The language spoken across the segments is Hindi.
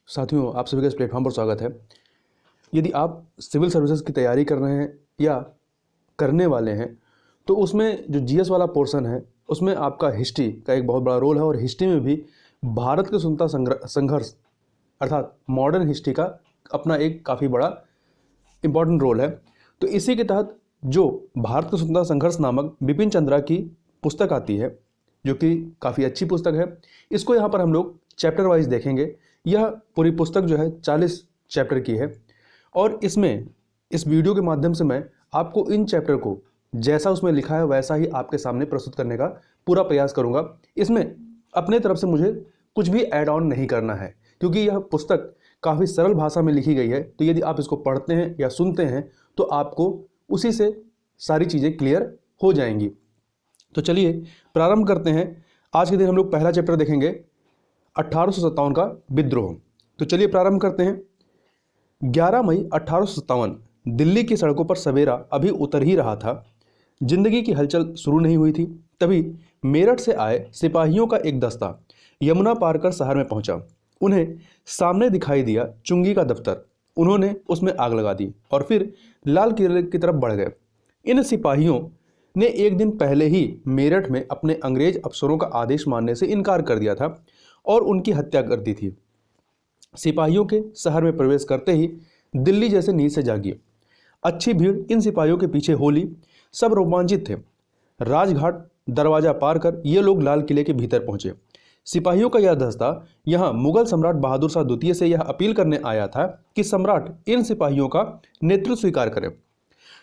साथियों, आप सभी का इस प्लेटफॉर्म पर स्वागत है। यदि आप सिविल सर्विसेज की तैयारी कर रहे हैं या करने वाले हैं, तो उसमें जो जीएस वाला पोर्शन है, उसमें आपका हिस्ट्री का एक बहुत बड़ा रोल है। और हिस्ट्री में भी भारत के स्वतंत्रता संघर्ष अर्थात मॉडर्न हिस्ट्री का अपना एक काफ़ी बड़ा इम्पॉर्टेंट रोल है। तो इसी के तहत जो भारत का स्वतंत्रता संघर्ष नामक बिपिन चंद्रा की पुस्तक आती है, जो कि काफ़ी अच्छी पुस्तक है, इसको यहाँ पर हम लोग चैप्टर वाइज देखेंगे। यह पूरी पुस्तक जो है 40 चैप्टर की है और इसमें इस वीडियो के माध्यम से मैं आपको इन चैप्टर को जैसा उसमें लिखा है वैसा ही आपके सामने प्रस्तुत करने का पूरा प्रयास करूंगा। इसमें अपने तरफ से मुझे कुछ भी ऐड ऑन नहीं करना है, क्योंकि यह पुस्तक काफ़ी सरल भाषा में लिखी गई है। तो यदि आप इसको पढ़ते हैं या सुनते हैं तो आपको उसी से सारी चीज़ें क्लियर हो जाएंगी। तो चलिए प्रारंभ करते हैं। आज के दिन हम लोग पहला चैप्टर देखेंगे, 1857 का विद्रोह। तो चलिए प्रारंभ करते हैं। 11 मई 1857 दिल्ली की सड़कों पर सवेरा अभी उतर ही रहा था। जिंदगी की हलचल शुरू नहीं हुई थी, तभी मेरठ से आए सिपाहियों का एक दस्ता यमुना पार कर शहर में पहुंचा। उन्हें सामने दिखाई दिया चुंगी का दफ्तर। उन्होंने उसमें आग लगा दी और फिर लाल किले की तरफ बढ़ गए। इन सिपाहियों ने एक दिन पहले ही मेरठ में अपने अंग्रेज अफसरों का आदेश मानने से इनकार कर दिया था और उनकी हत्या कर दी थी। सिपाहियों के शहर में प्रवेश करते ही दिल्ली जैसे नींद से जागी। अच्छी भीड़ इन सिपाहियों के पीछे होली। सब रोमांचित थे। राजघाट दरवाजा पार कर ये लोग लाल किले के भीतर पहुंचे। सिपाहियों का यह दस्ता यहाँ मुगल सम्राट बहादुर शाह द्वितीय से यह अपील करने आया था कि सम्राट इन सिपाहियों का नेतृत्व स्वीकार करें।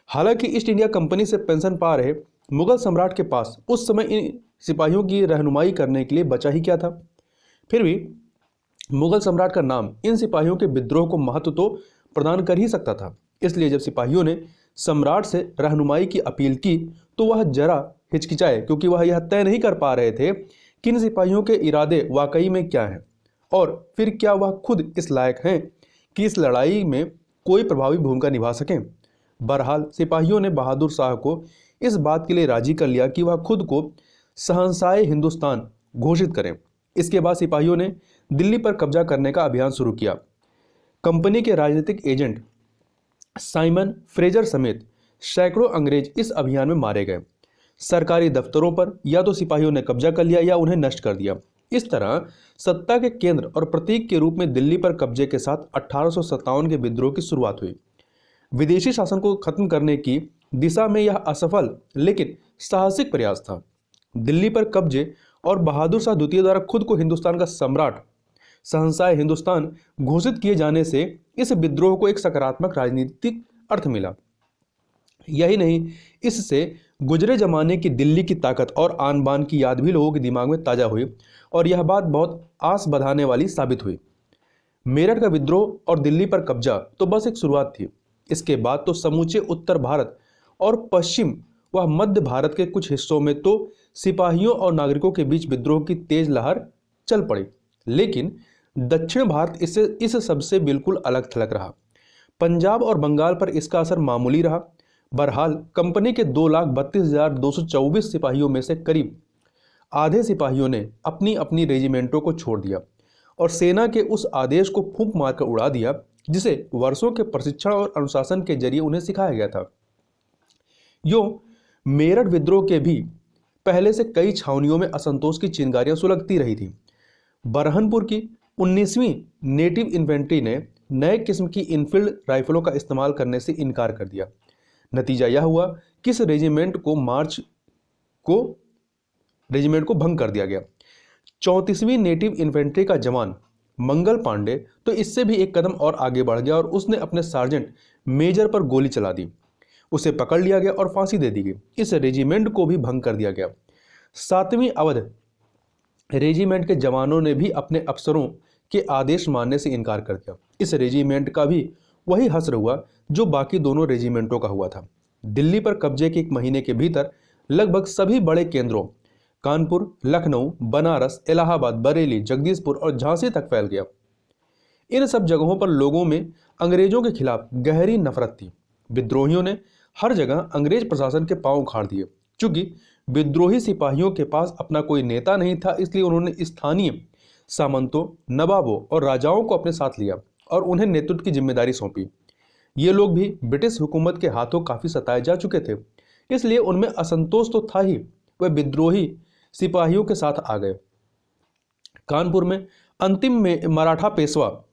हालांकि ईस्ट इंडिया कंपनी से पेंशन पा रहे मुगल सम्राट के पास उस समय इन सिपाहियों की रहनुमाई करने के लिए बचा ही क्या था। फिर भी मुगल सम्राट का नाम इन सिपाहियों के विद्रोह को महत्व तो प्रदान कर ही सकता था। इसलिए जब सिपाहियों ने सम्राट से रहनुमाई की अपील की तो वह जरा हिचकिचाए, क्योंकि वह यह तय नहीं कर पा रहे थे कि इन सिपाहियों के इरादे वाकई में क्या हैं और फिर क्या वह खुद इस लायक हैं कि इस लड़ाई में कोई प्रभावी भूमिका निभा सकें। बहरहाल सिपाहियों ने बहादुर शाह को इस बात के लिए राजी कर लिया कि वह खुद को शहंशाह हिंदुस्तान घोषित करें। इसके बाद सिपाहियों ने दिल्ली पर कब्जा करने का अभियान शुरू किया। कंपनी के राजनीतिक एजेंट साइमन फ्रेजर समेत सैकड़ों अंग्रेज इस अभियान में मारे गए। सरकारी दफ्तरों पर या तो सिपाहियों ने कब्जा कर लिया या उन्हें नष्ट कर दिया। इस तरह सत्ता के केंद्र और प्रतीक के रूप में दिल्ली पर कब्जे के साथ 1857 के विद्रोह की शुरुआत हुई। विदेशी शासन को खत्म करने की दिशा में यह असफल लेकिन साहसिक प्रयास था। दिल्ली पर कब्जे और बहादुर शाह द्वितीय द्वारा खुद को हिंदुस्तान का सम्राट शहंशाह हिंदुस्तान घोषित किए जाने से इस विद्रोह को एक सकारात्मक राजनीतिक अर्थ मिला। यही नहीं, इससे गुजरे जमाने की दिल्ली की ताकत और आन बान की याद भी लोगों के दिमाग में ताजा हुई और यह बात बहुत आस बधाने वाली साबित हुई। मेरठ का विद्रोह और दिल्ली पर कब्जा तो बस एक शुरुआत थी। इसके बाद तो समूचे उत्तर भारत और पश्चिम व मध्य भारत के कुछ हिस्सों में तो सिपाहियों और नागरिकों के बीच विद्रोह की तेज लहर चल पड़ी। लेकिन दक्षिण भारत इस सबसे बिल्कुल अलग थलग रहा। पंजाब और बंगाल पर इसका असर मामूली रहा। बहरहाल कंपनी के 2,32,224 सिपाहियों में से करीब आधे सिपाहियों ने अपनी अपनी रेजिमेंटों को छोड़ दिया और सेना के उस आदेश को फूंक मारकर उड़ा दिया जिसे वर्षों के प्रशिक्षण और अनुशासन के जरिए उन्हें सिखाया गया था। मेरठ विद्रोह के भी पहले से कई छावनियों में असंतोष की चिंगारियां सुलगती रही थी। बरहनपुर की 19वीं नेटिव इन्फेंट्री ने नए किस्म की इनफील्ड राइफलों का इस्तेमाल करने से इनकार कर दिया। नतीजा यह हुआ कि इस रेजिमेंट को भंग कर दिया गया। 34वीं नेटिव इन्फेंट्री का जवान मंगल पांडे तो इससे भी एक कदम और आगे बढ़ गया और उसने अपने सार्जेंट मेजर पर गोली चला दी। उसे पकड़ लिया गया और फांसी दे दी गई। इस रेजिमेंट को भी भंग कर दिया गया। 7वीं अवध रेजिमेंट के जवानों ने भी अपने अफसरों के आदेश मानने से इनकार कर दिया। इस रेजिमेंट का भी वही हश्र हुआ जो बाकी दोनों रेजिमेंटों का हुआ था। दिल्ली पर कब्जे के 1 महीने के भीतर लगभग सभी बड़े केंद्रों कानपुर, लखनऊ, बनारस, इलाहाबाद, बरेली, जगदीशपुर और झांसी तक फैल गया। इन सब जगहों पर लोगों में अंग्रेजों के खिलाफ गहरी नफरत थी। विद्रोहियों ने हर जगह अंग्रेज प्रशासन के पांव उखाड़ दिए। चूंकि विद्रोही सिपाहियों के पास अपना कोई नेता नहीं था, इसलिए उन्होंने स्थानीय सामंतों, नवाबों और राजाओं को अपने साथ लिया और उन्हें नेतृत्व की जिम्मेदारी सौंपी। ये लोग भी ब्रिटिश हुकूमत के हाथों काफी सताए जा चुके थे, इसलिए उनमें असंतोष तो था ही, वे विद्रोही सिपाहियों के साथ आ गए। कानपुर में अंतिम में मराठा पेशवा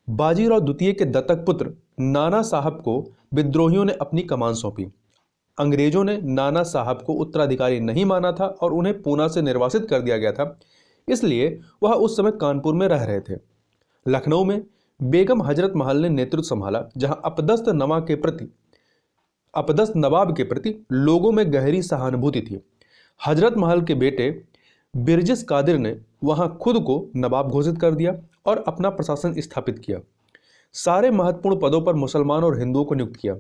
बाजीराव द्वितीय के दत्तक पुत्र नाना साहब को विद्रोहियों ने अपनी कमान सौंपी। अंग्रेजों ने नाना साहब को उत्तराधिकारी नहीं माना था और उन्हें पूना से निर्वासित कर दिया गया था, इसलिए वह उस समय कानपुर में रह रहे थे। लखनऊ में बेगम हजरत महल ने नेतृत्व संभाला, जहां अपदस्थ नवाब के प्रति लोगों में गहरी सहानुभूति थी। हजरत महल के बेटे बिरजिस कादिर ने वहां खुद को नवाब घोषित कर दिया और अपना प्रशासन स्थापित किया। सारे महत्वपूर्ण पदों पर मुसलमान और हिंदुओं को नियुक्त किया।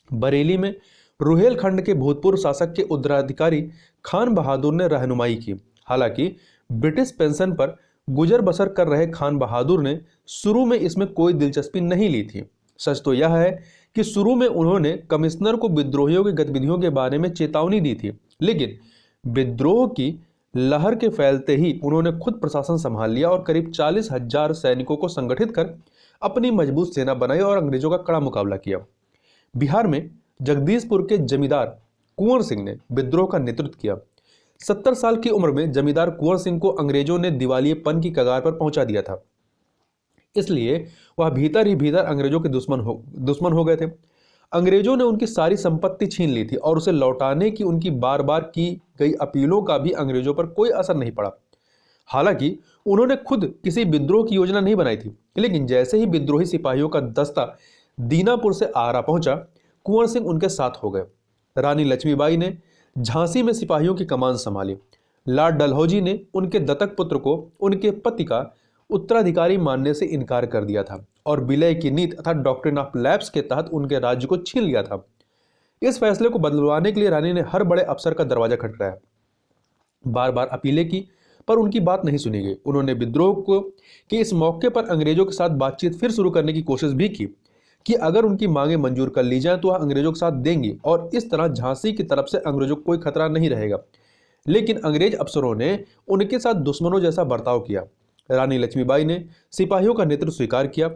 बरेली में रुहेलखंड के भूतपूर्व शासक के उत्तराधिकारी खान बहादुर ने रहनुमाई की। हालांकि ब्रिटिश पेंशन पर गुजर बसर कर रहे खान बहादुर ने शुरू में इसमें कोई दिलचस्पी नहीं ली थी। सच तो यह है कि शुरू में उन्होंने कमिश्नर को विद्रोहियों की गतिविधियों के बारे में चेतावनी दी थी, लेकिन विद्रोह की लहर के फैलते ही उन्होंने खुद प्रशासन संभाल लिया और करीब 40,000 सैनिकों को संगठित कर अपनी मजबूत सेना बनाई और अंग्रेजों का कड़ा मुकाबला किया। बिहार में जगदीशपुर के जमींदार कुंवर सिंह ने विद्रोह का नेतृत्व किया। 70 साल की उम्र में जमींदार कुंवर सिंह को अंग्रेजों ने दिवालियेपन की कगार पर पहुंचा दिया था, इसलिए वह भीतर ही भीतर अंग्रेजों के दुश्मन हो गए थे। अंग्रेजों ने उनकी सारी संपत्ति छीन ली थी और उसे लौटाने की उनकी बार बार की गई अपीलों का भी अंग्रेजों पर कोई असर नहीं पड़ा। हालांकि उन्होंने खुद किसी विद्रोह की योजना नहीं बनाई थी, लेकिन जैसे ही विद्रोही सिपाहियों का दस्ता दीनापुर से आगरा पहुंचा, कुंवर सिंह उनके साथ हो गए। रानी लक्ष्मीबाई ने झांसी में सिपाहियों की कमान संभाली। लॉर्ड डलहौजी ने उनके दत्तक पुत्र को उनके पति का उत्तराधिकारी मानने से इनकार कर दिया था और विलय की नीति अर्थात डॉक्ट्रिन ऑफ लैप्स के तहत उनके राज्य को छीन लिया था। इस फैसले को बदलवाने के लिए रानी ने हर बड़े अफसर का दरवाजा खटखटाया, बार बार अपीलें की, पर उनकी बात नहीं सुनी गई। उन्होंने विद्रोह को कि इस मौके पर अंग्रेजों के साथ बातचीत फिर शुरू करने की कोशिश भी की कि अगर उनकी मांगें मंजूर कर ली जाएं तो वह अंग्रेजों के साथ देंगी और इस तरह झांसी की तरफ से अंग्रेजों को कोई खतरा नहीं रहेगा, लेकिन अंग्रेज अफसरों ने उनके साथ दुश्मनों जैसा बर्ताव किया। रानी लक्ष्मीबाई ने सिपाहियों का नेतृत्व स्वीकार किया।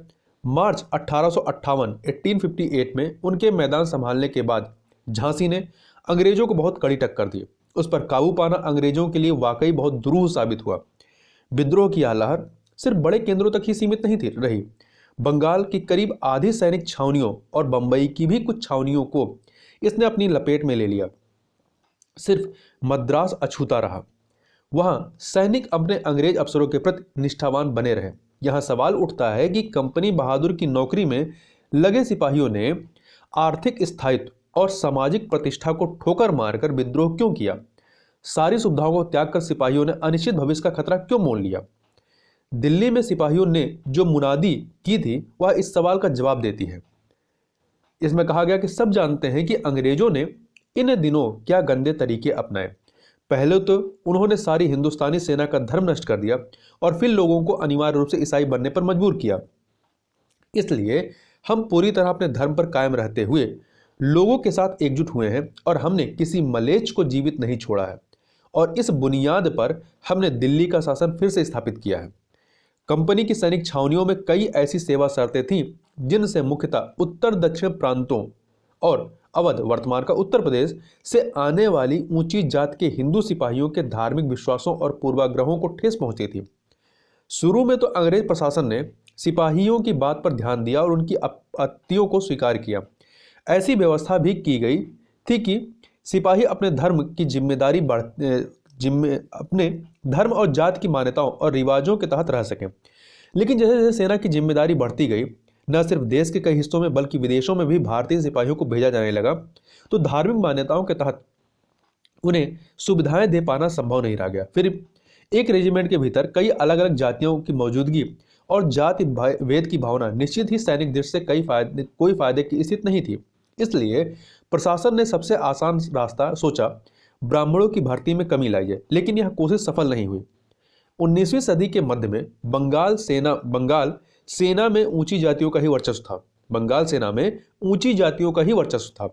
मार्च 1858 में उनके मैदान संभालने के बाद झांसी ने अंग्रेजों को बहुत कड़ी टक्कर दी। उस पर काबू पाना अंग्रेजों के लिए वाकई बहुत दुरूह साबित हुआ। विद्रोह की यह लहर सिर्फ बड़े केंद्रों तक ही सीमित नहीं थी रही। बंगाल की करीब आधी सैनिक छावनियों और बंबई की भी कुछ छावनियों को इसने अपनी लपेट में ले लिया। सिर्फ मद्रास अछूता रहा। वहां सैनिक अपने अंग्रेज अफसरों के प्रति निष्ठावान बने रहे। यहां सवाल उठता है कि कंपनी बहादुर की नौकरी में लगे सिपाहियों ने आर्थिक स्थायित्व और सामाजिक प्रतिष्ठा को ठोकर मारकर विद्रोह क्यों किया? सारी सुविधाओं को त्याग कर सिपाहियों ने अनिश्चित भविष्य का खतरा क्यों मोल लिया? दिल्ली में सिपाहियों ने जो मुनादी की थी वह इस सवाल का जवाब देती है। इसमें कहा गया कि सब जानते हैं कि अंग्रेजों ने इन दिनों क्या गंदे तरीके अपनाए। पहले तो उन्होंने सारी हिंदुस्तानी सेना का धर्म नष्ट कर दिया और फिर लोगों को अनिवार्य रूप से ईसाई बनने पर मजबूर किया। इसलिए हम पूरी तरह अपने धर्म पर कायम रहते हुए लोगों के साथ एकजुट हुए हैं और हमने किसी मलेच्छ को जीवित नहीं छोड़ा है और इस बुनियाद पर हमने दिल्ली का शासन फिर से स्थापित किया है। कंपनी की सैनिक छावनियों में कई ऐसी सेवा शर्तें थीं जिनसे मुख्यतः उत्तर दक्षिण प्रांतों और अवध वर्तमान का उत्तर प्रदेश से आने वाली ऊंची जात के हिंदू सिपाहियों के धार्मिक विश्वासों और पूर्वाग्रहों को ठेस पहुंची थी। शुरू में तो अंग्रेज प्रशासन ने सिपाहियों की बात पर ध्यान दिया और उनकी आपत्तियों को स्वीकार किया। ऐसी व्यवस्था भी की गई थी कि सिपाही अपने धर्म और जात की मान्यताओं और रिवाजों के तहत रह सकें। लेकिन जैसे जैसे सेना की जिम्मेदारी बढ़ती गई, न सिर्फ देश के कई हिस्सों में बल्कि विदेशों में भी भारतीय सिपाहियों को भेजा जाने लगा, तो धार्मिक मान्यताओं के तहत उन्हें सुविधाएं दे पाना संभव नहीं रह गया। फिर एक रेजिमेंट के भीतर कई अलग अलग जातियों की मौजूदगी और जाति भेद की भावना निश्चित ही सैनिक दृष्टि से कोई फायदे की स्थिति नहीं थी। इसलिए प्रशासन ने सबसे आसान रास्ता सोचा, ब्राह्मणों की भर्ती में कमी लाई है, लेकिन यह कोशिश सफल नहीं हुई। 19वीं सदी के मध्य में बंगाल सेना में ऊंची जातियों का ही वर्चस्व था।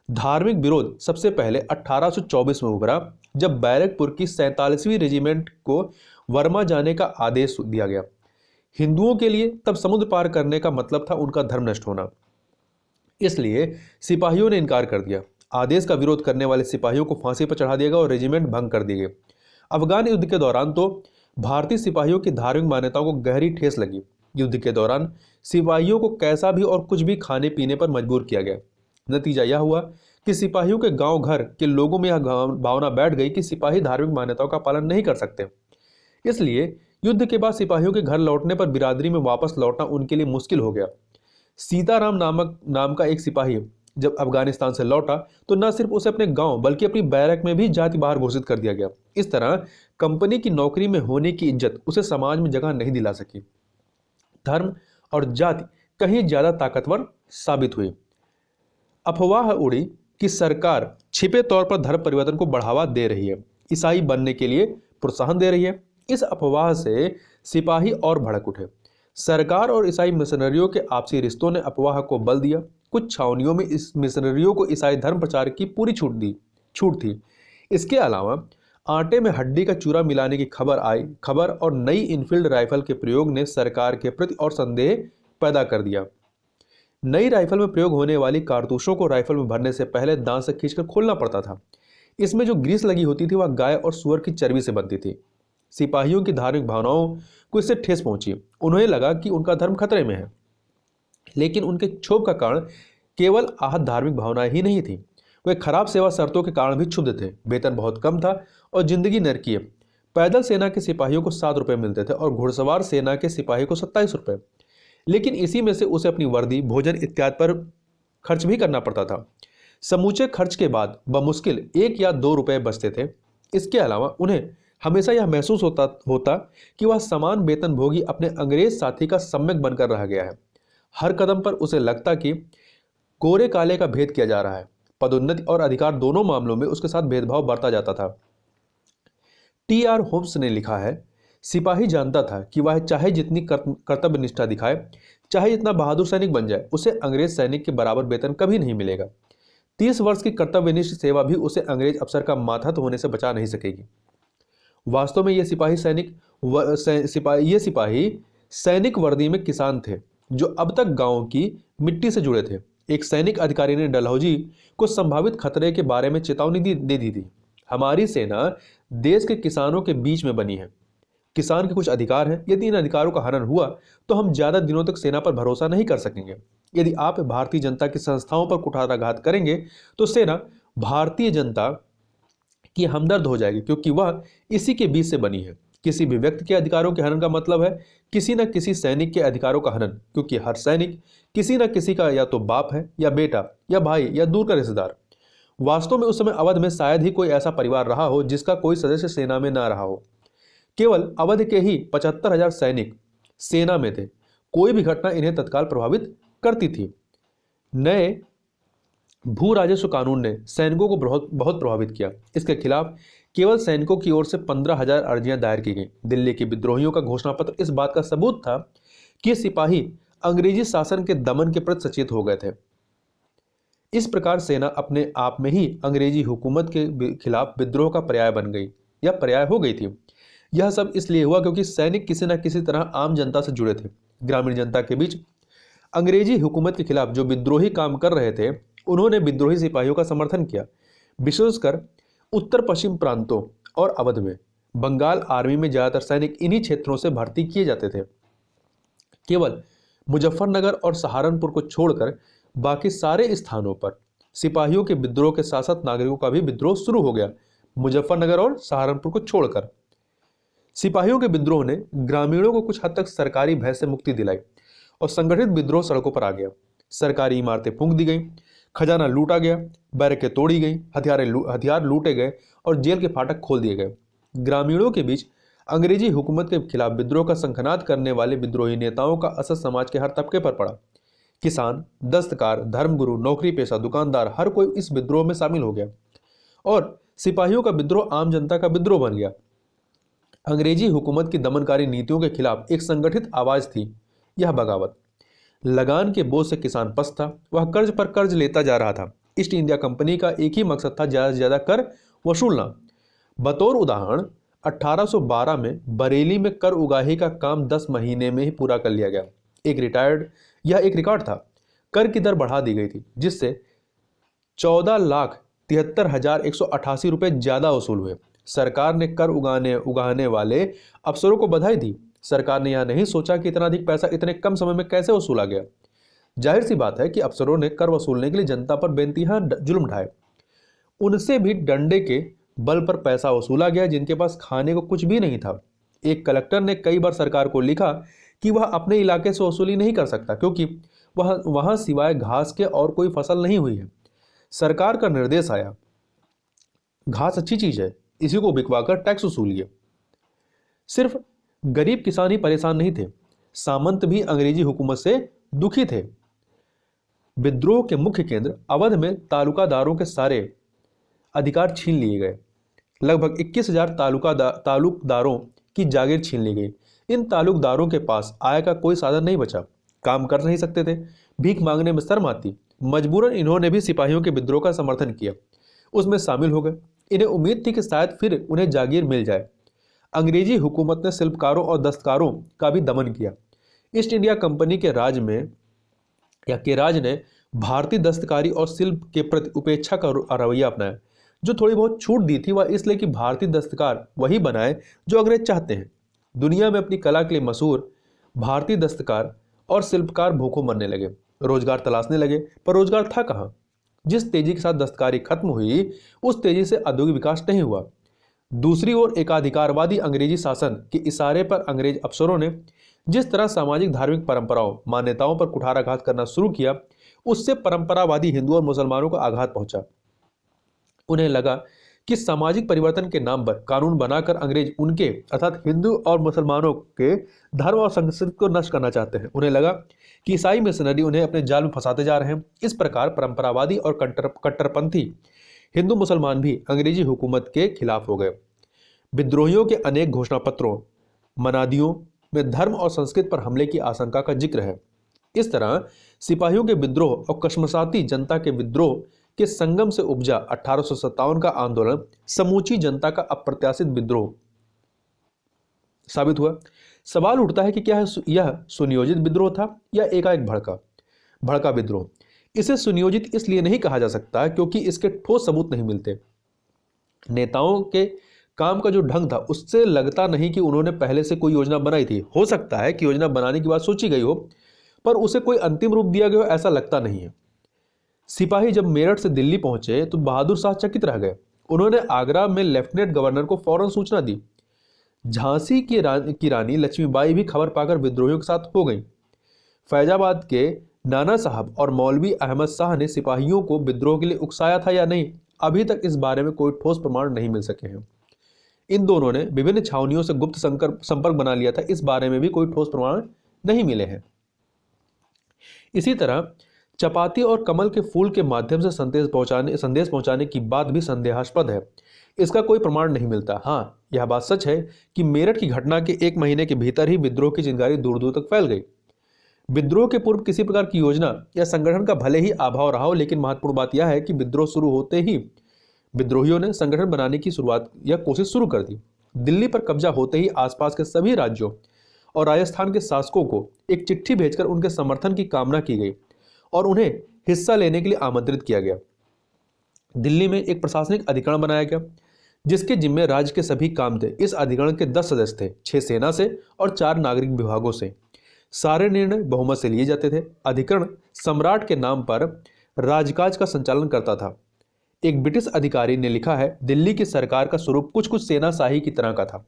धार्मिक विरोध सबसे पहले 1824 में उभरा, जब बैरकपुर की 47वीं रेजिमेंट को वर्मा जाने का आदेश दिया गया। हिंदुओं के लिए तब समुद्र पार करने का मतलब था उनका धर्म नष्ट होना, इसलिए सिपाहियों ने इनकार कर दिया। आदेश का विरोध करने वाले सिपाहियों को फांसी पर चढ़ा दिया गया और रेजिमेंट भंग कर दिए गए। अफगान युद्ध के दौरान तो भारतीय सिपाहियों की धार्मिक मान्यताओं को गहरी ठेस लगी। युद्ध के दौरान सिपाहियों को कैसा भी और कुछ भी खाने पीने पर मजबूर किया गया। नतीजा यह हुआ कि सिपाहियों के गांव घर के लोगों में यह भावना बैठ गई कि सिपाही धार्मिक मान्यताओं का पालन नहीं कर सकते। इसलिए युद्ध के बाद सिपाहियों के घर लौटने पर बिरादरी में वापस लौटना उनके लिए मुश्किल हो गया। सीताराम नाम का एक सिपाही जब अफगानिस्तान से लौटा तो न सिर्फ उसे अपने गांव बल्कि अपनी बैरक में भी जाति बाहर घोषित कर दिया गया। इस तरह कंपनी की नौकरी में होने की इज्जत उसे समाज में जगह नहीं दिला सकी। धर्म और जाति कहीं ज्यादा ताकतवर साबित हुई। अफवाह उड़ी कि सरकार छिपे तौर पर धर्म परिवर्तन को बढ़ावा दे रही है, ईसाई बनने के लिए प्रोत्साहन दे रही है। इस अफवाह से सिपाही और भड़क उठे। सरकार और ईसाई मिशनरियों के आपसी रिश्तों ने अफवाह को बल दिया। कुछ छावनियों में इस मिशनरियों को ईसाई धर्म प्रचार की पूरी छूट थी। इसके अलावा आटे में हड्डी का चूरा मिलाने की खबर और नई इनफील्ड राइफल के प्रयोग ने सरकार के प्रति और संदेह पैदा कर दिया। नई राइफल में प्रयोग होने वाली कारतूसों को राइफल में भरने से पहले दांत से खींचकर खोलना पड़ता था। इसमें जो ग्रीस लगी होती थी वह गाय और सुअर की चर्बी से बनती थी। सिपाहियों की धार्मिक भावनाओं को इससे ठेस पहुंची। उन्हें लगा कि उनका धर्म खतरे में है, लेकिन उनके क्षोभ का कारण केवल आहत धार्मिक भावनाएं ही नहीं थी। वे खराब सेवा शर्तों के कारण भी क्षुब्ध थे। वेतन बहुत कम था और जिंदगी नरकीय। पैदल सेना के सिपाहियों को 7 रुपये मिलते थे और घुड़सवार सेना के सिपाही को 27 रुपये, लेकिन इसी में से उसे अपनी वर्दी, भोजन इत्यादि पर खर्च भी करना पड़ता था। समूचे खर्च के बाद बमुश्किल 1 या 2 रुपये बचते थे। इसके अलावा उन्हें हमेशा यह महसूस होता कि वह समान वेतन भोगी अपने अंग्रेज साथी का सम्यक बनकर रह गया है। हर कदम पर उसे लगता कि गोरे काले का भेद किया जा रहा है। पदोन्नति और अधिकार दोनों मामलों में उसके साथ भेदभाव बढ़ता जाता था। टी.आर. होम्स ने लिखा है, सिपाही जानता था कि वह चाहे जितनी कर्तव्य निष्ठा दिखाए, चाहे जितना बहादुर सैनिक बन जाए, उसे अंग्रेज सैनिक के बराबर वेतन कभी नहीं मिलेगा। 30 वर्ष की कर्तव्यनिष्ठ सेवा भी उसे अंग्रेज अफसर का मातहत होने से बचा नहीं सकेगी। वास्तव में ये सिपाही सैनिक वर्दी में किसान थे जो अब तक गांव की मिट्टी से जुड़े थे। एक सैनिक अधिकारी ने डलहौजी को संभावित खतरे के बारे में चेतावनी दे दी थी। हमारी सेना देश के किसानों के बीच में बनी है। किसान के कुछ अधिकार हैं। यदि इन अधिकारों का हनन हुआ तो हम ज्यादा दिनों तक सेना पर भरोसा नहीं कर सकेंगे। यदि आप भारतीय जनता की संस्थाओं पर कुठाराघात करेंगे तो सेना भारतीय जनता की हमदर्द हो जाएगी, क्योंकि वह इसी के बीच से बनी है। किसी भी व्यक्ति के अधिकारों के हनन का मतलब है किसी न किसी सैनिक के अधिकारों का हनन, क्योंकि हर सैनिक किसी न किसी का या तो बाप है या बेटा या भाई या दूर का रिश्तेदार। वास्तव में उस समय अवध में शायद ही कोई ऐसा परिवार रहा हो जिसका कोई सदस्य सेना में ना रहा हो। केवल अवध के ही 75,000 सैनिक सेना में थे। कोई भी घटना इन्हें तत्काल प्रभावित करती थी। नए भू राजस्व कानून ने सैनिकों को बहुत प्रभावित किया। इसके खिलाफ केवल सैनिकों की ओर से 15,000 अर्जियां दायर की गईं। दिल्ली के विद्रोहियों का घोषणापत्र इस बात का सबूत था कि सिपाही अंग्रेजी शासन के दमन के प्रति सचेत हो गए थे। इस प्रकार सेना अपने आप में ही अंग्रेजी हुकूमत के खिलाफ विद्रोह का पर्याय बन गई या पर्याय हो गई थी। यह सब इसलिए हुआ क्योंकि सैनिक किसी न किसी तरह आम जनता से जुड़े थे। ग्रामीण जनता के बीच अंग्रेजी हुकूमत के खिलाफ जो विद्रोही काम कर रहे थे, उन्होंने विद्रोही सिपाहियों का समर्थन किया। विशेषकर उत्तर पश्चिम प्रांतों और अवध में बंगाल आर्मी में ज्यादातर सैनिक इन्हीं क्षेत्रों से भर्ती किए जाते थे। केवल मुजफ्फरनगर और सहारनपुर को छोड़कर बाकी सारे स्थानों पर सिपाहियों के विद्रोह के साथ साथ नागरिकों का भी विद्रोह शुरू हो गया। मुजफ्फरनगर और सहारनपुर को छोड़कर सिपाहियों के विद्रोह ने ग्रामीणों को कुछ हद तक सरकारी भय से मुक्ति दिलाई और संगठित विद्रोह सड़कों पर आ गया। सरकारी इमारतें फूंक दी गईं, खजाना लूटा गया, बैरकें तोड़ी गईं, हथियार लूटे गए और जेल के फाटक खोल दिए गए। ग्रामीणों के बीच अंग्रेजी हुकूमत के खिलाफ विद्रोह का शंखनाद करने वाले विद्रोही नेताओं का असर समाज के हर तबके पर पड़ा। किसान, दस्तकार, धर्मगुरु, नौकरी पेशा, दुकानदार, हर कोई इस विद्रोह में शामिल हो गया और सिपाहियों का विद्रोह आम जनता का विद्रोह बन गया। अंग्रेजी हुकूमत की दमनकारी नीतियों के खिलाफ एक संगठित आवाज थी यह बगावत। लगान के बोझ से किसान पस्त था। वह कर्ज पर कर्ज लेता जा रहा था। ईस्ट इंडिया कंपनी का एक ही मकसद था, ज्यादा से ज्यादा कर वसूलना। बतौर उदाहरण, 1812 में बरेली में कर उगाही का काम 10 महीने में ही पूरा कर लिया गया। यह एक रिकॉर्ड था। कर की दर बढ़ा दी गई थी, जिससे 14,73,188 रुपये ज्यादा वसूल हुए। सरकार ने कर उगाने वाले अफसरों को बधाई दी। सरकार ने यह नहीं सोचा कि इतना अधिक पैसा इतने कम समय में कैसे वसूला गया। जाहिर सी बात है कि अफसरों ने कर वसूलने के लिए जनता पर बेनतिहा जुल्म ढाए। उनसे भी डंडे के बल पर पैसा वसूला गया, जिनके पास खाने को कुछ भी नहीं था। एक कलेक्टर ने कई बार सरकार को लिखा कि वह अपने इलाके से वसूली नहीं कर सकता, क्योंकि वहां सिवाय घास के और कोई फसल नहीं हुई है। सरकार का निर्देश आया, घास अच्छी चीज है, इसी को बिकवाकर टैक्स वसूलिए। सिर्फ गरीब किसान ही परेशान नहीं थे, सामंत भी अंग्रेजी हुकूमत से दुखी थे। विद्रोह के मुख्य केंद्र अवध में तालुकादारों के सारे अधिकार छीन लिए गए। लगभग 21,000 तालुकदारों की जागीर छीन ली गई। इन तालुकदारों के पास आय का कोई साधन नहीं बचा, काम कर नहीं सकते थे, भीख मांगने में शर्म आती। मजबूरन इन्होंने भी सिपाहियों के विद्रोह का समर्थन किया, उसमें शामिल हो गए। इन्हें उम्मीद थी कि शायद फिर उन्हें जागीर मिल जाए। अंग्रेजी हुकूमत ने शिल्पकारों और दस्तकारों का भी दमन किया। ईस्ट इंडिया कंपनी के राज ने भारतीय दस्तकारी और शिल्प के प्रति उपेक्षा का रवैया अपनाया। जो थोड़ी बहुत छूट दी थी वह इसलिए कि भारतीय दस्तकार वही बनाए जो अंग्रेज चाहते हैं। दुनिया में अपनी कला के लिए मशहूर भारतीय दस्तकार और शिल्पकार भूखों मरने लगे, रोजगार तलाशने लगे, पर रोजगार था कहाँ। जिस तेजी के साथ दस्तकारी खत्म हुई, उस तेजी से औद्योगिक विकास नहीं हुआ। दूसरी ओर एकाधिकारवादी अंग्रेजी शासन के इशारे पर अंग्रेज अफसरों ने जिस तरह सामाजिक धार्मिक परंपराओं मान्यताओं पर कुठाराघात करना शुरू किया, उससे परंपरावादी हिंदू और मुसलमानों को आघात पहुंचा। उन्हें लगा कि सामाजिक परिवर्तन के नाम पर कानून बनाकर अंग्रेज उनके अर्थात हिंदू और मुसलमानों के धर्म और संस्कृति को नष्ट करना चाहते हैं। उन्हें लगा कि ईसाई मिशनरी उन्हें अपने जाल में फंसाते जा रहे हैं। इस प्रकार परंपरावादी और कट्टरपंथी हिंदू मुसलमान भी अंग्रेजी हुकूमत के खिलाफ हो गए। विद्रोहियों के अनेक घोषणा पत्रों, मनादियों में धर्म और संस्कृति पर हमले की आशंका का जिक्र है। इस तरह सिपाहियों के विद्रोह और कश्मसाती जनता के विद्रोह के संगम से उपजा 1857 का आंदोलन समूची जनता का अप्रत्याशित विद्रोह साबित हुआ। सवाल उठता है कि क्या यह सुनियोजित विद्रोह था या एकाएक भड़का विद्रोह। इसे सुनियोजित इसलिए नहीं कहा जा सकता क्योंकि इसके ठोस सबूत नहीं मिलते। नेताओं के काम का जो ढंग था उससे लगता नहीं कि उन्होंने पहले से कोई योजना बनाई थी। हो सकता है कि योजना बनाने की बात सोची गई हो, पर उसे कोई अंतिम रूप दिया गया हो, ऐसा लगता नहीं है। सिपाही जब मेरठ से दिल्ली पहुंचे तो बहादुर शाह चकित रह गए। उन्होंने आगरा में लेफ्टिनेंट गवर्नर को फौरन सूचना दी। झांसी की रानी लक्ष्मीबाई भी खबर पाकर विद्रोहियों के साथ हो गई। फैजाबाद के नाना साहब और मौलवी अहमद शाह ने सिपाहियों को विद्रोह के लिए उकसाया था या नहीं, अभी तक इस बारे में कोई ठोस प्रमाण नहीं मिल सके हैं। इन दोनों ने विभिन्न छावनियों से गुप्त संपर्क बना लिया था, इस बारे में भी कोई ठोस प्रमाण नहीं मिले हैं। इसी तरह चपाती और कमल के फूल के माध्यम से संदेश पहुंचाने की बात भी संदेहास्पद है। इसका कोई प्रमाण नहीं मिलता। हाँ, यह बात सच है कि मेरठ की घटना के 1 महीने के भीतर ही विद्रोह की चिंगारी दूर दूर तक फैल गई। विद्रोह के पूर्व किसी प्रकार की योजना या संगठन का भले ही अभाव रहा हो, लेकिन महत्वपूर्ण बात यह है कि विद्रोह शुरू होते ही विद्रोहियों ने संगठन बनाने की शुरुआत या कोशिश शुरू कर दी। दिल्ली पर कब्जा होते ही आसपास के सभी राज्यों और राजस्थान के शासकों को एक चिट्ठी भेजकर उनके समर्थन की कामना की गई और उन्हें हिस्सा लेने के लिए आमंत्रित किया गया। दिल्ली में एक प्रशासनिक अधिकरण बनाया गया जिसके जिम्मे राज्य के सभी काम थे। इस अधिकरण के 10 सदस्य थे, 6 सेना से और 4 नागरिक विभागों से। सारे निर्णय बहुमत से लिए जाते थे। अधिकरण सम्राट के नाम पर राजकाज का संचालन करता था। एक ब्रिटिश अधिकारी ने लिखा है, दिल्ली की सरकार का स्वरूप कुछ सेनाशाही की तरह का था।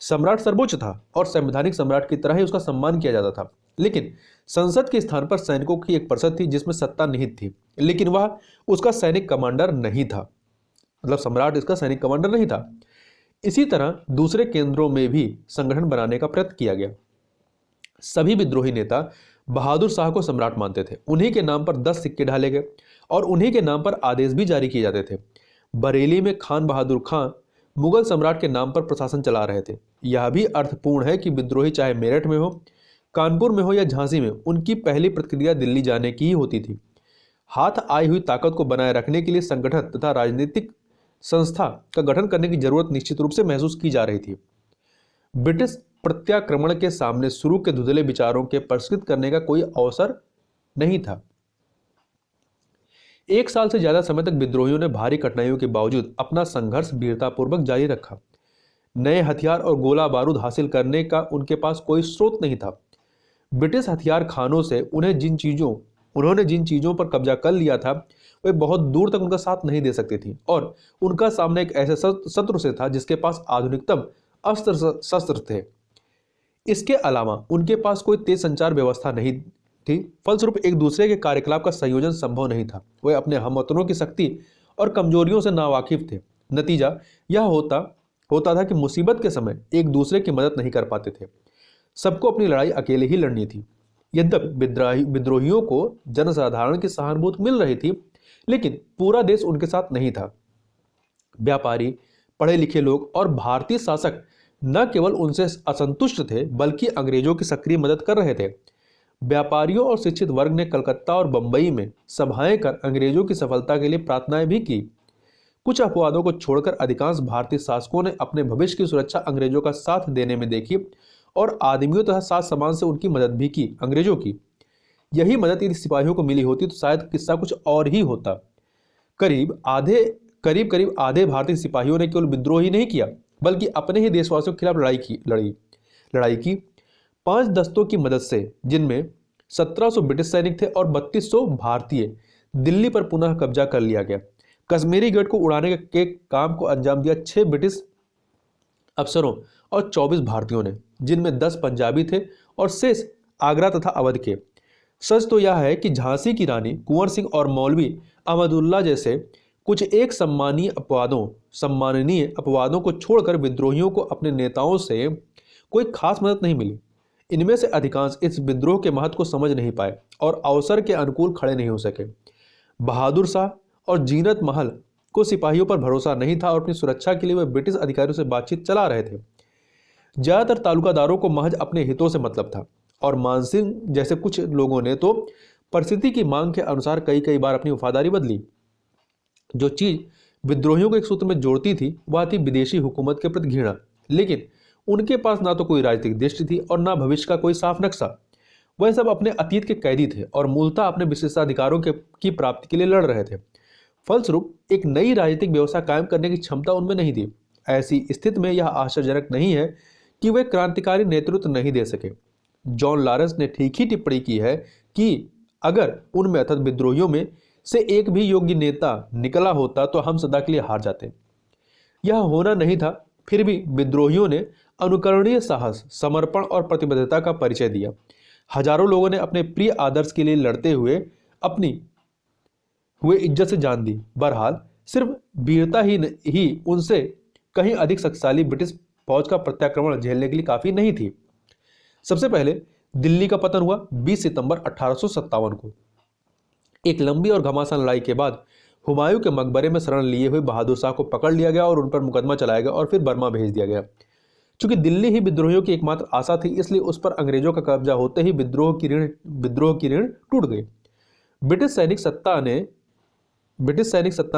सम्राट सर्वोच्च था और संवैधानिक सम्राट की तरह ही उसका सम्मान किया जाता था, लेकिन संसद के स्थान पर सैनिकों की एक परिषद थी जिसमें सत्ता निहित थी, लेकिन वह उसका सैनिक कमांडर नहीं था। मतलब सम्राट इसका सैनिक कमांडर नहीं था। इसी तरह दूसरे केंद्रों में भी संगठन बनाने का प्रयत्न किया गया। सभी विद्रोही नेता बहादुर शाह को सम्राट मानते थे। उन्हीं के नाम पर 10 सिक्के ढाले गए और उन्हीं के नाम पर आदेश भी जारी किए जाते थे। बरेली में खान बहादुर खां मुगल सम्राट के नाम पर प्रशासन चला रहे थे। यह भी अर्थपूर्ण है कि विद्रोही चाहे मेरठ में हो, कानपुर में हो या झांसी में, उनकी पहली प्रतिक्रिया दिल्ली जाने की ही होती थी। हाथ आई हुई ताकत को बनाए रखने के लिए संगठन तथा राजनीतिक संस्था का गठन करने की जरूरत निश्चित रूप से महसूस की जा रही थी। ब्रिटिश प्रत्याक्रमण के सामने शुरू के धुंधले विचारों के परिष्कृत करने का कोई अवसर नहीं था। एक साल से ज्यादा समय तक विद्रोहियों ने भारी कठिनाइयों के बावजूद अपना संघर्ष वीरतापूर्वक जारी रखा। नए हथियार और गोला बारूद हासिल करने का उनके पास कोई स्रोत नहीं था। ब्रिटिश हथियार खानों से उन्होंने जिन चीजों पर कब्जा कर लिया था वे बहुत दूर तक उनका साथ नहीं दे सकती थी, और उनका सामना एक ऐसे शत्रु से था जिसके पास आधुनिकतम अस्त्र शस्त्र थे। इसके अलावा उनके पास कोई तेज संचार व्यवस्था नहीं थी। फलस्वरूप एक दूसरे के कार्यकलाप का संयोजन संभव नहीं था। वे अपने हमवतनों की शक्ति और कमजोरियों से नावाकिफ थे। नतीजा यह होता था कि मुसीबत के समय एक दूसरे की मदद नहीं कर पाते थे। सबको अपनी लड़ाई अकेले ही लड़नी थी। यद्यपि विद्रोहियों को जनसाधारण की सहानुभूति मिल रही थी, लेकिन पूरा देश उनके साथ नहीं था। व्यापारी, पढ़े लिखे लोग और भारतीय शासक न केवल उनसे असंतुष्ट थे, बल्कि अंग्रेजों की सक्रिय मदद कर रहे थे। व्यापारियों और शिक्षित वर्ग ने कलकत्ता और बंबई में सभाएं कर अंग्रेजों की सफलता के लिए प्रार्थनाएं भी की। कुछ अपवादों को छोड़कर अधिकांश भारतीय शासकों ने अपने भविष्य की सुरक्षा अंग्रेजों का साथ देने में देखी और आदमियों तथा साथ सामान से उनकी मदद भी की। अंग्रेजों की यही मदद यदि सिपाहियों को मिली होती तो शायद किस्सा कुछ और ही होता। करीब करीब आधे भारतीय सिपाहियों ने केवल विद्रोह ही नहीं किया, बल्कि अपने ही देशवासियों के खिलाफ लड़ाई की 5 दस्तों की मदद से, जिनमें 1700 ब्रिटिश सैनिक थे और 3200 भारतीय, दिल्ली पर पुनः कब्जा कर लिया गया। कश्मीरी गेट को उड़ाने के काम को अंजाम दिया 6 ब्रिटिश अफसरों और 24 भारतीयों ने, जिनमें 10 पंजाबी थे और शेष आगरा तथा अवध के। सच तो यह है कि झांसी की रानी, कुंवर सिंह और मौलवी अहमदुल्ला जैसे कुछ एक सम्माननीय अपवादों को छोड़कर विद्रोहियों को अपने नेताओं से कोई खास मदद नहीं मिली। इनमें से अधिकांश इस विद्रोह के महत्व को समझ नहीं पाए और अवसर के अनुकूल खड़े नहीं हो सके। बहादुर शाह और जीनत महल को सिपाहियों पर भरोसा नहीं था और अपनी सुरक्षा के लिए वे ब्रिटिश अधिकारियों से बातचीत चला रहे थे। ज्यादातर तालुकादारों को महज अपने हितों से मतलब था, और मानसिंह जैसे कुछ लोगों ने तो परिस्थिति की मांग के अनुसार कई बार अपनी वफादारी बदली। जो चीज विद्रोहियों को एक सूत्र में जोड़ती थी वह थी विदेशी हुकूमत के प्रति घृणा। लेकिन उनके पास ना तो कोई राजनीतिक दृष्टि थी और ना भविष्य का कोई साफ नक्शा। वह सब अपने अतीत के कैदी थे और मूलतः अपने विशेषाधिकारों की प्राप्ति के लिए लड़ रहे थे। फलस्वरूप एक नई राजनीतिक व्यवस्था कायम करने की क्षमता उनमें नहीं थी। ऐसी स्थिति में यह आश्चर्यजनक नहीं है कि वे क्रांतिकारी नेतृत्व नहीं दे सके। जॉन लॉरेंस ने ठीक ही टिप्पणी की है कि अगर उनमें अर्थात विद्रोहियों में से एक भी योग्य नेता निकला होता तो हम सदा के लिए हार जाते। यह होना नहीं था, फिर भी विद्रोहियों ने अनुकरणीय साहस, समर्पण और प्रतिबद्धता का परिचय दिया। हजारों लोगों ने अपने प्रिय आदर्श के लिए लड़ते हुए इज्जत से जान दी। बहरहाल सिर्फ वीरता ही उनसे कहीं अधिक शक्तिशाली ब्रिटिश फौज का प्रत्याक्रमण झेलने के लिए काफी नहीं थी। सबसे पहले दिल्ली का पतन हुआ 20 सितंबर 1857 को। एक लंबी और घमासान लड़ाई के बाद हुमायूं के मकबरे में शरण लिए हुए बहादुर शाह को पकड़ लिया गया और उन पर मुकदमा चलाया गया और फिर बर्मा भेज दिया गया। चूंकि दिल्ली ही विद्रोहियों की एकमात्र आशा थी, इसलिए उस पर अंग्रेजों का कब्जा होते ही विद्रोह की ऋण टूट गई। ब्रिटिश सैनिक सत्ता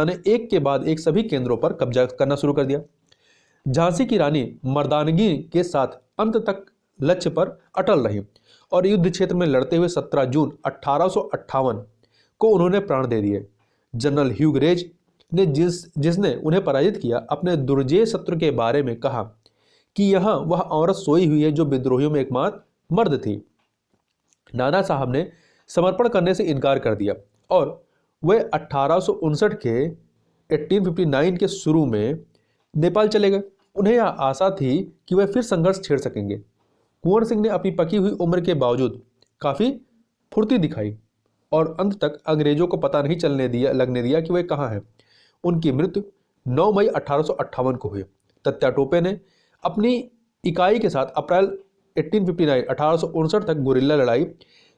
ने एक के बाद एक सभी केंद्रों पर कब्जा करना शुरू कर दिया। झांसी की रानी मर्दानगी के साथ अंत तक लक्ष्य पर अटल रही और युद्ध क्षेत्र में लड़ते हुए 17 जून 1858 को उन्होंने प्राण दे दिए। जनरल ह्यूगरेज ने जिसने उन्हें पराजित किया, अपने दुर्जेय शत्रु के बारे में कहा कि यहाँ वह औरत सोई हुई है जो विद्रोहियों में एकमात्र मर्द थी। नाना साहब ने समर्पण करने से इनकार कर दिया और वे 1859 के शुरू में नेपाल चले गए। उन्हें यह आशा थी कि वे फिर संघर्ष छेड़ सकेंगे। कुंवर सिंह ने अपनी पकी हुई उम्र के बावजूद काफी फुर्ती दिखाई और अंत तक अंग्रेजों को पता नहीं लगने दिया कि वे कहाँ हैं। उनकी मृत्यु 9 मई 1858 को हुई। तत्या टोपे ने अपनी इकाई के साथ अप्रैल 1859 तक गुरिल्ला लड़ाई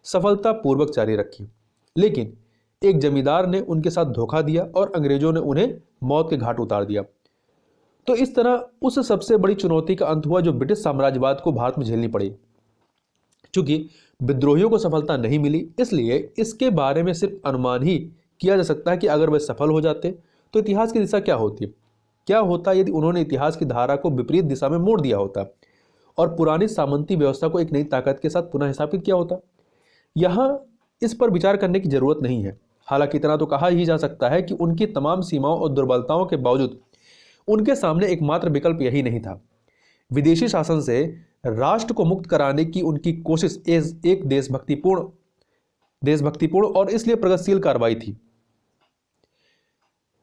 सफलतापूर्वक जारी रखी, लेकिन एक जमींदार ने उनके साथ धोखा दिया और अंग्रेजों ने उन्हें मौत के घाट उतार दिया। तो इस तरह उस सबसे बड़ी चुनौती का अंत हुआ जो ब्रिटिश साम्राज्यवाद को भारत में झेलनी पड़ी। चूंकि विद्रोहियों को सफलता नहीं मिली, इसलिए इसके बारे में सिर्फ अनुमान ही किया जा सकता है कि अगर वे सफल हो जाते तो इतिहास की दिशा क्या होती। क्या होता यदि उन्होंने इतिहास की धारा को विपरीत दिशा में मोड़ दिया होता और पुरानी सामंती व्यवस्था को एक नई ताकत के साथ पुनः स्थापित किया होता? यहाँ इस पर विचार करने की जरूरत नहीं है। हालांकि इतना तो कहा ही जा सकता है कि उनकी तमाम सीमाओं और दुर्बलताओं के बावजूद उनके सामने एकमात्र विकल्प यही नहीं था। विदेशी शासन से राष्ट्र को मुक्त कराने की उनकी कोशिश एक देशभक्तिपूर्ण और इसलिए प्रगतिशील कार्रवाई थी।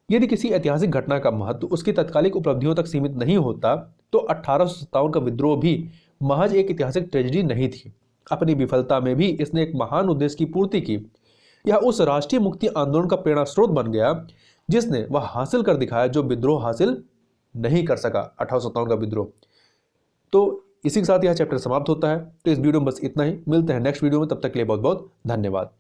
यदि किसी ऐतिहासिक घटना का महत्व उसकी तत्कालिक उपलब्धियों तक सीमित नहीं होता तो 1857 का विद्रोह भी महज एक ऐतिहासिक ट्रेजेडी नहीं थी। अपनी विफलता में भी इसने एक महान उद्देश्य की पूर्ति की। यह उस राष्ट्रीय मुक्ति आंदोलन का प्रेरणा स्रोत बन गया जिसने वह हासिल कर दिखाया जो विद्रोह हासिल नहीं कर सका, 1857 का विद्रोह। तो इसी के साथ यह चैप्टर समाप्त होता है। तो इस वीडियो में बस इतना ही। मिलते हैं नेक्स्ट वीडियो में, तब तक के लिए बहुत बहुत धन्यवाद।